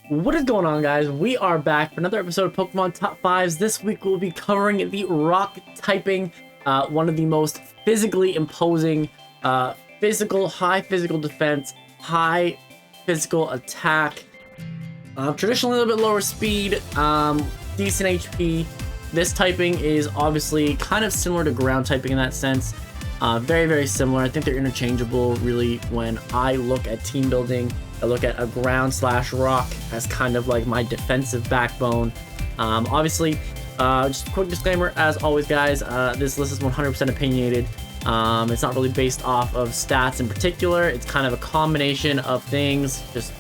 What is going on, guys? We are back for another episode of Pokemon Top 5s. This week we'll be covering the rock typing, one of the most physically imposing, high physical defense, high physical attack, traditionally a little bit lower speed, decent HP. This typing is obviously kind of similar to ground typing in that sense. Very, very similar. I think they're interchangeable, really. When I look at team building, I look at a ground / rock as kind of like my defensive backbone. Obviously, just a quick disclaimer, as always, guys, this list is 100% opinionated. It's not really based off of stats in particular. It's kind of a combination of things, just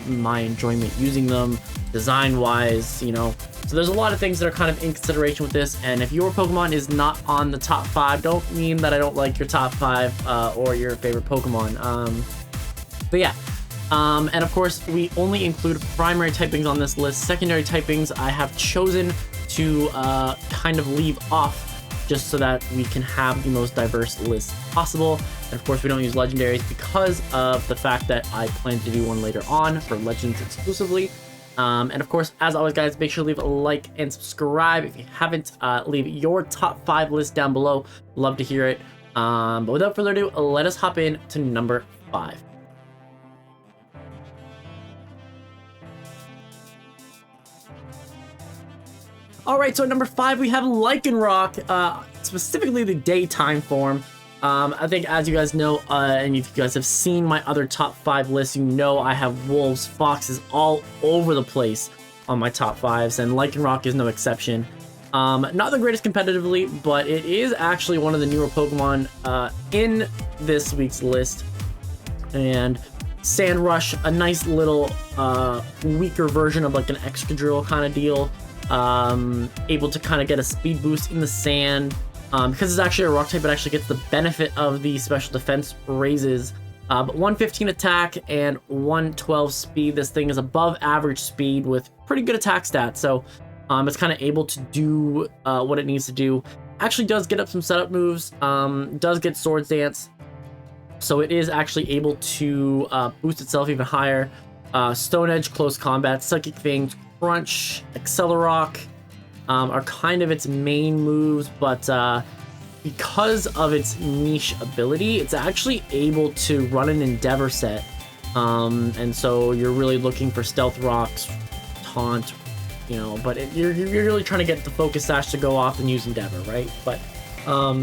my enjoyment using them, design-wise, you know. So there's a lot of things that are kind of in consideration with this, and if your Pokemon is not on the top 5, don't mean that I don't like your top 5 or your favorite Pokemon. But yeah. And of course, we only include primary typings on this list. Secondary typings I have chosen to kind of leave off just so that we can have the most diverse list possible. And of course, we don't use legendaries because of the fact that I plan to do one later on for Legends exclusively. And of course, as always, guys, make sure to leave a like and subscribe. If you haven't, leave your top 5 list down below. Love to hear it. But without further ado, let us hop in to number 5. Alright, so at number 5 we have Lycanroc, specifically the daytime form. I think, as you guys know, and if you guys have seen my other top 5 lists, you know I have wolves, foxes all over the place on my top 5s, and Lycanroc is no exception. Not the greatest competitively, but it is actually one of the newer Pokemon in this week's list. And Sand Rush, a nice little weaker version of like an Excadrill kind of deal. Able to kind of get a speed boost in the sand. Because it's actually a rock type, it actually gets the benefit of the special defense raises. But 115 attack and 112 speed. This thing is above average speed with pretty good attack stats. So it's kind of able to do what it needs to do. Actually does get up some setup moves. Does get Swords Dance. So it is actually able to boost itself even higher. Stone Edge, Close Combat, Psychic Fang, Crunch, Accelerock are kind of its main moves, but because of its niche ability, it's actually able to run an Endeavor set. And so you're really looking for Stealth Rocks, Taunt, you know, but you're really trying to get the Focus Sash to go off and use Endeavor, right? But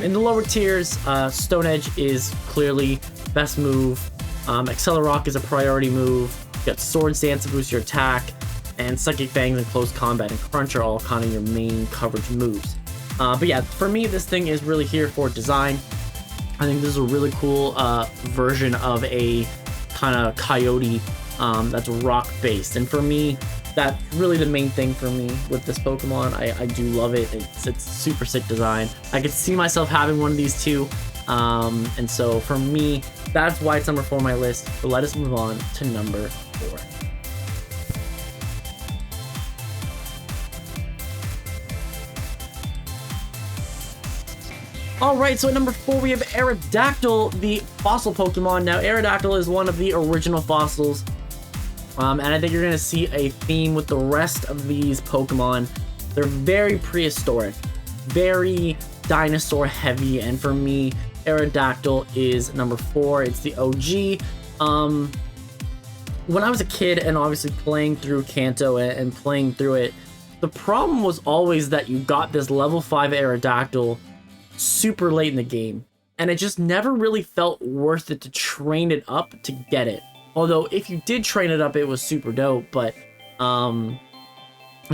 in the lower tiers, Stone Edge is clearly best move. Accelerock is a priority move. You got Swords Dance to boost your attack. And Psychic Fangs and Close Combat and Crunch are all kind of your main coverage moves. But yeah, for me, this thing is really here for design. I think this is a really cool version of a kind of Coyote that's rock-based. And for me, that's really the main thing for me with this Pokemon. I do love it. It's super sick design. I could see myself having one of these too. And so for me, that's why it's number 4 on my list. But let us move on to number 4. Alright, so at number 4 we have Aerodactyl, the fossil Pokemon. Now, Aerodactyl is one of the original fossils, and I think you're going to see a theme with the rest of these Pokemon. They're very prehistoric, very dinosaur heavy, and for me, Aerodactyl is number 4. It's the OG. When I was a kid and obviously playing through Kanto and playing through it, the problem was always that you got this level 5 Aerodactyl super late in the game, and it just never really felt worth it to train it up to get it. Although if you did train it up, it was super dope. But you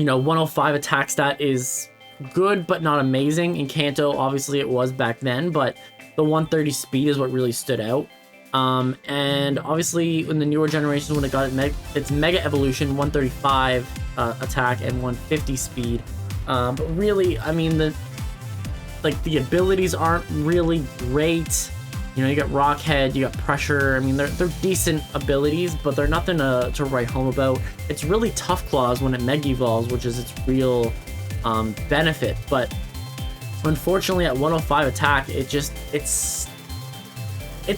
know, 105 attack stat is good but not amazing. In Kanto, obviously it was back then, but the 130 speed is what really stood out. And obviously in the newer generations, when it got its Mega Evolution, 135 attack and 150 speed. But really, I mean, the abilities aren't really great. You know, you got Rock Head, you got Pressure. I mean, they're decent abilities, but they're nothing to write home about. It's really Tough Claws when it Mega Evolves, which is its real benefit. But unfortunately, at 105 attack, it's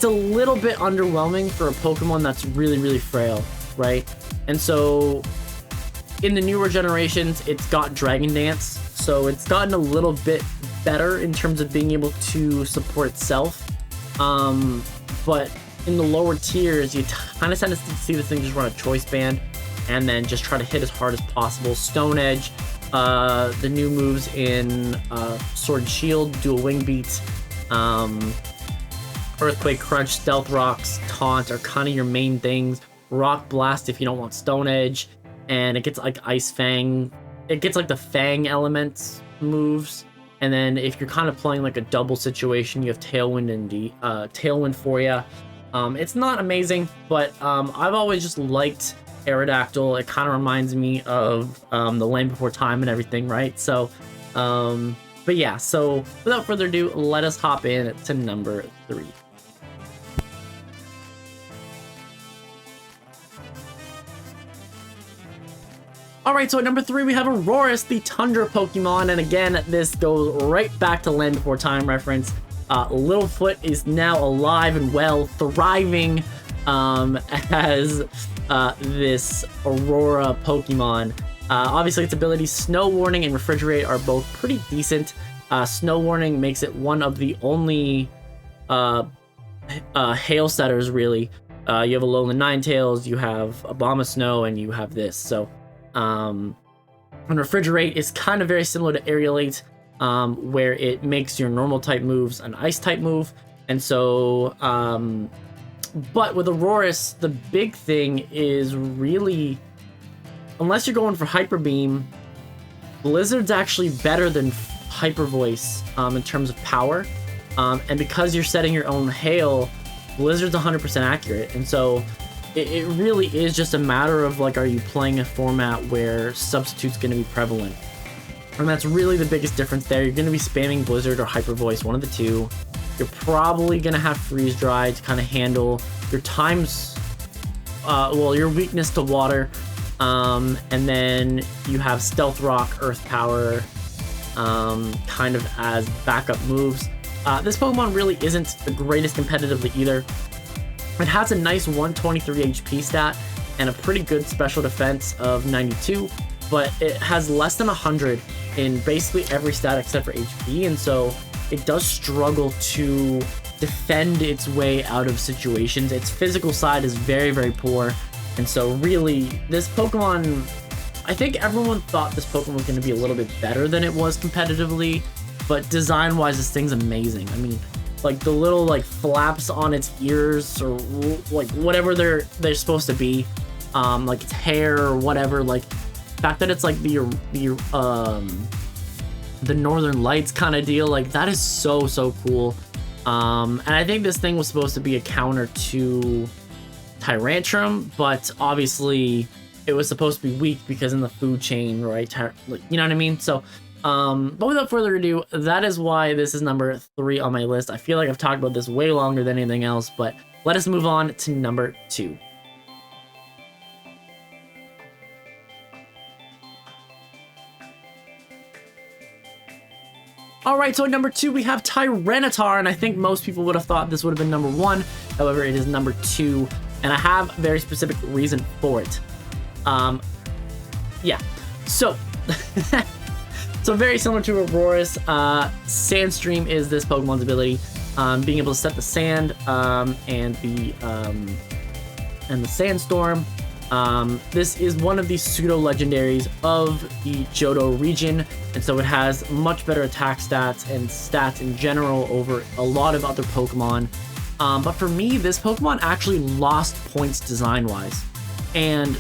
a little bit underwhelming for a Pokemon that's really, really frail, right? And so in the newer generations, it's got Dragon Dance, so it's gotten a little bit better in terms of being able to support itself. But in the lower tiers, you kind of tend to see this thing just run a choice band and then just try to hit as hard as possible. Stone Edge, the new moves in Sword and Shield, Dual Wing Beat, Earthquake Crunch, Stealth Rocks, Taunt are kind of your main things. Rock Blast if you don't want Stone Edge, and it gets like Ice Fang. It gets like the Fang elements moves, and then if you're kind of playing like a double situation, you have Tailwind and Tailwind for you. It's not amazing, but I've always just liked Aerodactyl. It kind of reminds me of the Land Before Time and everything, right? So, but yeah, so without further ado, let us hop in to number 3. Alright, so at number 3 we have Aurorus, the Tundra Pokemon, and again, this goes right back to Land Before Time reference. Littlefoot is now alive and well, thriving as this Aurora Pokemon. Obviously, its abilities Snow Warning and Refrigerate are both pretty decent. Snow Warning makes it one of the only hail setters, really. You have Alolan Ninetales, you have Abomasnow, and you have this. So, and Refrigerate is kind of very similar to Aerialate, where it makes your normal type moves an ice type move. And so, but with Aurorus, the big thing is really, unless you're going for Hyper Beam, Blizzard's actually better than Hyper Voice in terms of power. And because you're setting your own hail, Blizzard's 100% accurate. And so it really is just a matter of like, are you playing a format where Substitute's going to be prevalent? And that's really the biggest difference there. You're going to be spamming Blizzard or Hyper Voice, one of the two. You're probably going to have Freeze Dry to kind of handle your times, well, your weakness to water. And then you have Stealth Rock, Earth Power, kind of as backup moves. This Pokemon really isn't the greatest competitively either. It has a nice 123 HP stat and a pretty good special defense of 92, but it has less than 100 in basically every stat except for HP, and so it does struggle to defend its way out of situations. Its physical side is very, very poor, and so really, this Pokemon, I think everyone thought this Pokemon was going to be a little bit better than it was competitively, but design-wise, this thing's amazing. I mean, like the little like flaps on its ears or like whatever they're supposed to be, like its hair or whatever, like the fact that it's like the Northern Lights kind of deal, like that is so cool. And I think this thing was supposed to be a counter to Tyranitar, but obviously it was supposed to be weak because in the food chain, right? You know what I mean? So but without further ado, that is why this is number 3 on my list. I feel like I've talked about this way longer than anything else, but let us move on to number 2. Alright, so at number 2 we have Tyranitar, and I think most people would have thought this would have been number 1. However, it is number 2, and I have a very specific reason for it. Yeah, so so very similar to Aurorus, Sandstream is this Pokemon's ability, being able to set the sand and the sandstorm. This is one of the pseudo-legendaries of the Johto region, and so it has much better attack stats and stats in general over a lot of other Pokemon. But for me, this Pokemon actually lost points design-wise, and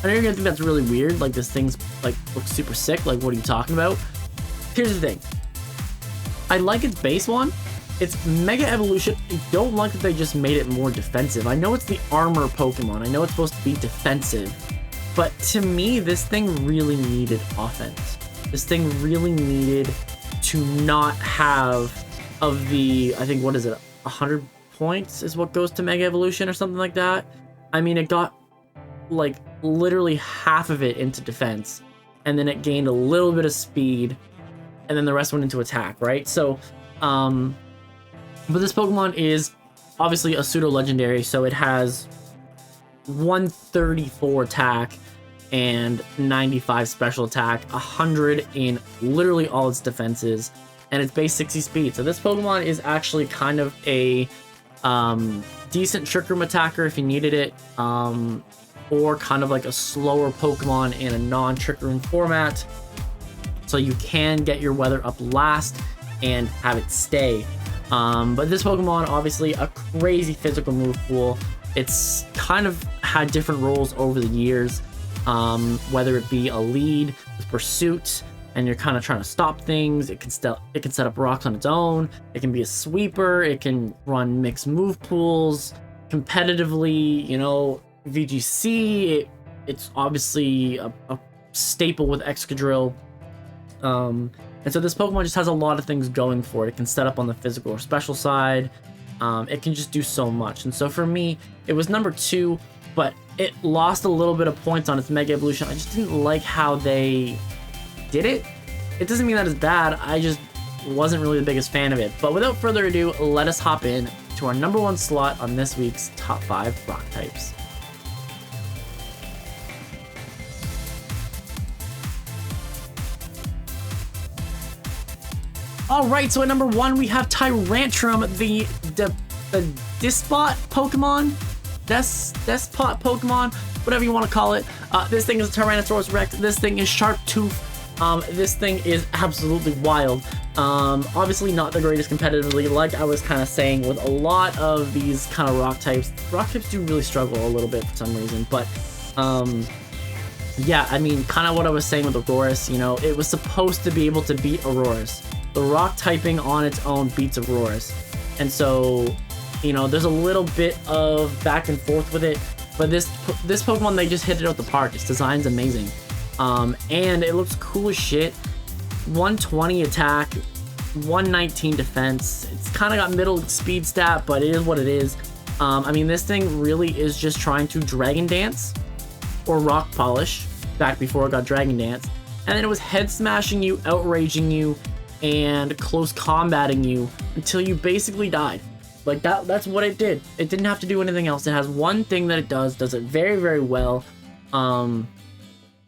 I know you're gonna think that's really weird, like this thing's like looks super sick, like what are you talking about? Here's the thing. I like its base one. It's Mega Evolution. I don't like that they just made it more defensive. I know it's the armor Pokemon. I know it's supposed to be defensive, but to me, this thing really needed offense. This thing really needed to not have of the, I think, what is it? 100 points is what goes to Mega Evolution or something like that. I mean, it got like literally half of it into defense, and then it gained a little bit of speed, and then the rest went into attack, right? So, but this Pokemon is obviously a pseudo-legendary, so it has 134 attack, and 95 special attack, 100 in literally all its defenses, and it's base 60 speed. So this Pokemon is actually kind of a decent Trick Room attacker if you needed it, or kind of like a slower Pokemon in a non-Trick Room format. So you can get your weather up last and have it stay. But this Pokemon, obviously a crazy physical move pool. It's kind of had different roles over the years, whether it be a lead with pursuit and you're kind of trying to stop things. It can set up rocks on its own. It can be a sweeper. It can run mixed move pools competitively. You know, VGC. It's obviously a staple with Excadrill. And so this Pokemon just has a lot of things going for it. It can set up on the physical or special side. It can just do so much. And so for me, it was number 2, but it lost a little bit of points on its Mega Evolution. I just didn't like how they did it. It doesn't mean that it's bad. I just wasn't really the biggest fan of it. But without further ado, let us hop in to our number 1 slot on this week's top 5 rock types. Alright, so at number 1 we have Tyranitar, the Despot Pokemon? Despot Pokemon? Whatever you want to call it. This thing is a Tyrannosaurus Rex. This thing is Sharp Tooth. This thing is absolutely wild. Obviously not the greatest competitively, like I was kind of saying with a lot of these kind of rock types. Rock types do really struggle a little bit for some reason, but yeah, I mean, kind of what I was saying with aurorus, you know, it was supposed to be able to beat aurorus. The rock typing on its own beats aurorus, and so, you know, there's a little bit of back and forth with it, but this Pokemon, they just hit it out the park. Its design's amazing, and it looks cool as shit. 120 attack, 119 defense. It's kind of got middle speed stat, but it is what it is. I mean, this thing really is just trying to Dragon Dance or Rock Polish back before it got Dragon Dance, and then it was head smashing you, outraging you, and close combating you until you basically died. Like that's what it did. It didn't have to do anything else. It has one thing that it does it very, very well, and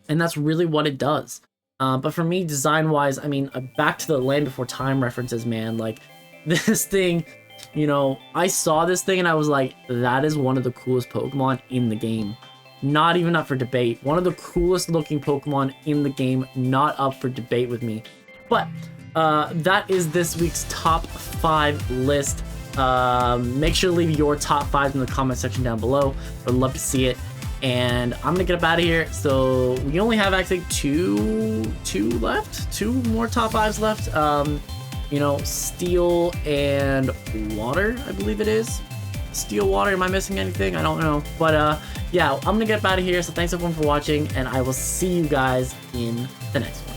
that's really what it does. But for me, design wise, I mean, back to the Land Before Time references, man. Like, this thing, you know, I saw this thing and I was like, that is one of the coolest Pokemon in the game. Not even up for debate. One of the coolest looking Pokemon in the game, not up for debate with me. But that is this week's top 5 list. Make sure to leave your top 5 in the comment section down below. I'd love to see it. And I'm gonna get up out of here. So we only have actually two left, 2 more top 5s left. You know, Steel and Water, I believe it is. Steel, Water, am I missing anything? I don't know. But yeah, I'm gonna get up out of here. So thanks everyone for watching, and I will see you guys in the next one.